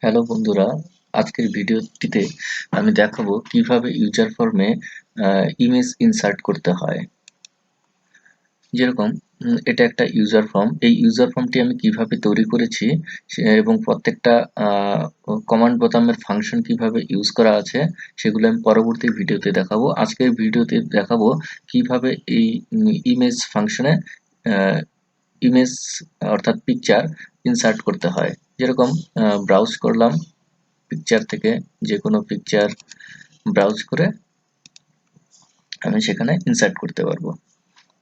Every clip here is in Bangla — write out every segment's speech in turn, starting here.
হ্যালো বন্ধুরা, আজকের ভিডিওটিতে আমি দেখাবো কিভাবে ইউজার ফর্মে ইমেজ ইনসার্ট করতে হয়। যেরকম এটা একটা ইউজার ফর্ম। এই ইউজার ফর্মটি আমি কিভাবে তৈরি করেছি এবং প্রত্যেকটা কমান্ড বোতামের ফাংশন কিভাবে ইউজ করা আছে সেগুলো আমি পরবর্তী ভিডিওতে দেখাবো। আজকের ভিডিওতে দেখাবো কিভাবে এই ইমেজ ফাংশনে ইমেজ অর্থাৎ পিকচার ইনসার্ট করতে হয়। যেরকম ব্রাউজ করলাম, পিকচার থেকে যে কোনো পিকচার ব্রাউজ করে আমি সেখানে ইনসার্ট করতে পারবো।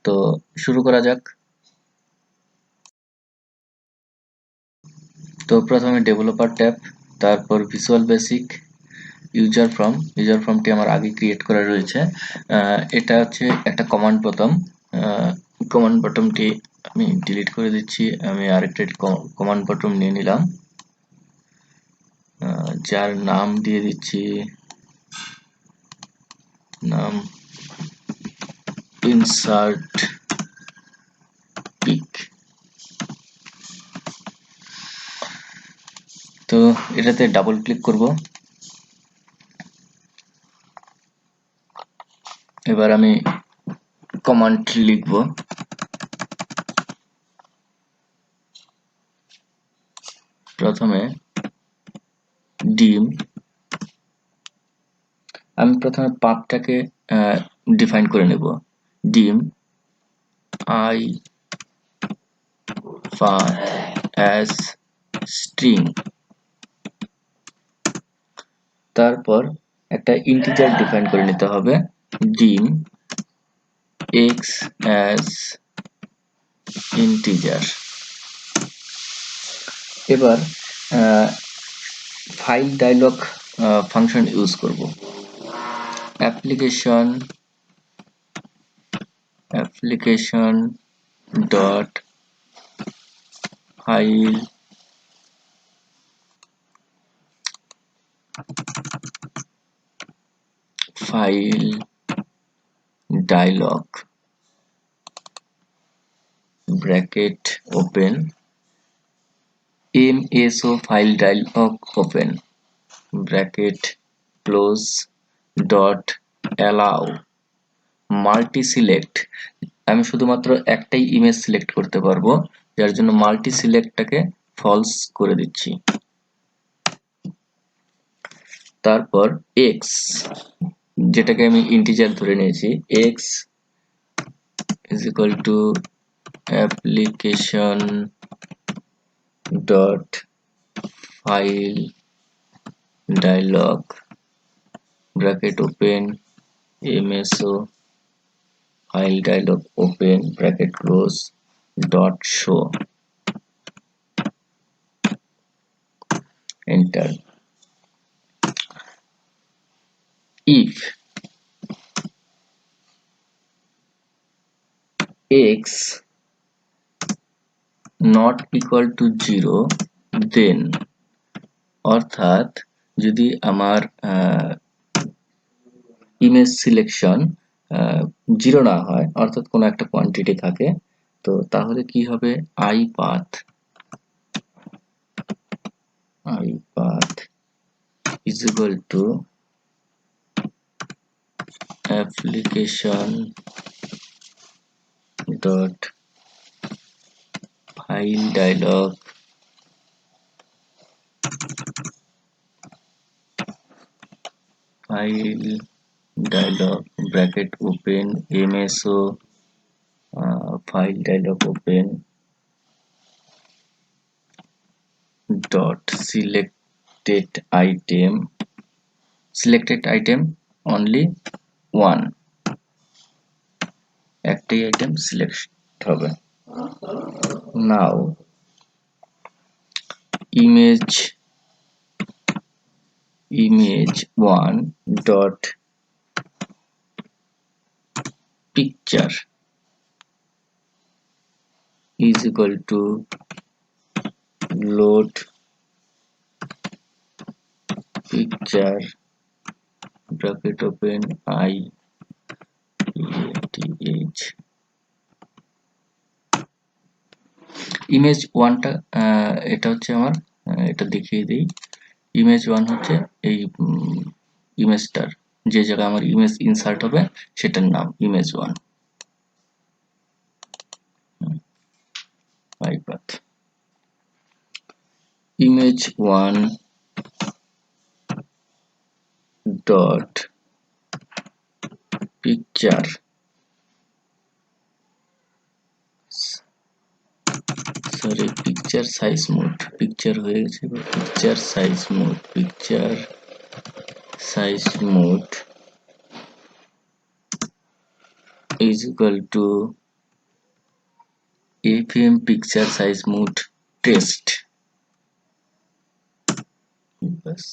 তো শুরু করা যাক। তো প্রথমে ডেভেলপার ট্যাব, তারপর ভিজুয়াল বেসিক, ইউজার ফর্মটি আমার আগে ক্রিয়েট করা রয়েছে। এটা হচ্ছে একটা কমান্ড বোতাম। কমান্ড বোতামটি আমি ডিলিট করে দিচ্ছি। আমি আরেকটা কমান্ড বোতাম নিয়ে নিলাম, যার নাম দিয়ে দিচ্ছি নাম ইনসার্ট পিক। তো এটাতে ডাবল ক্লিক করব। এবার আমি কমান্ড লিখব। প্রথমে ডিম, আমি প্রথমে পাথটাকে ডিফাইন করে নেব। ডিম আই path as string, তারপর একটা ইন্টিজার ডিফাইন করে নিতে হবে, ডিম x as integer। এবার ফাইল ডায়লগ ফাংশন ইউজ করব। Application dot file dialog bracket open mso file dialog open bracket close dot allow multi select. আমি শুধুমাত্র একটাই ইমেজ সিলেক্ট করতে পারবো, যার জন্য মাল্টি সিলেক্টটাকে ফলস করে দিচ্ছি। তারপর x, যেটাকে আমি ইন্টিজার ধরে নিয়েছি, x is equal to application dot file dialog bracket open mso file dialog open bracket close dot show, enter। if x not equal to 0 then, অর্থাৎ যদি আমার ইমেজ সিলেকশন 0 না হয়, অর্থাৎ কোনো একটা কোয়ান্টিটি থাকে, তো তাহলে কি হবে, i path is equal to application dot file dialog bracket open mso file dialog open dot selected item only one, একটাই আইটেম সিলেক্ট হবে। নাও image1 dot picture is equal to load picture bracket open IPATH। Image ওয়ানটা এটা হচ্ছে আমার, এটা দেখিয়ে দিই। ইমেজ 1 হচ্ছে এই ইমেজটার, যে জায়গায় আমার ইমেজ ইনসার্ট হবে সেটার নাম image 1। Path image 1 dot picture picture size mode, picture হয়ে গেছে, picture size mode, picture size mode is equal to fm picture size mode test। बस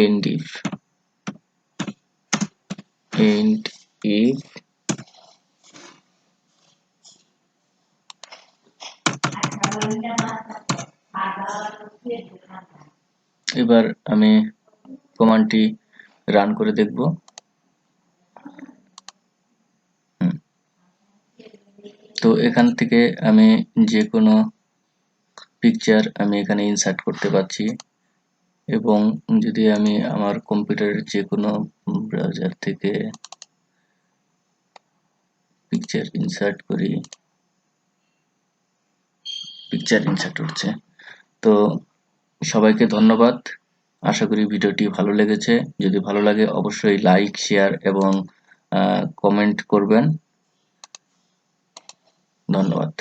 end if এবার আমি কমান্ডটি রান করে দেখব। তো এখান থেকে আমি যে কোনো পিকচার আমি এখানে ইনসার্ট করতে পারছি, এবং যদি আমি আমার কম্পিউটারের যে কোনো ব্রাউজার থেকে পিকচার ইনসার্ট করি, পিকচার ইনসার্ট হচ্ছে। তো সবাইকে ধন্যবাদ, আশা করি ভিডিওটি ভালো লেগেছে। যদি ভালো লাগে অবশ্যই লাইক, শেয়ার এবং কমেন্ট করবেন। ধন্যবাদ।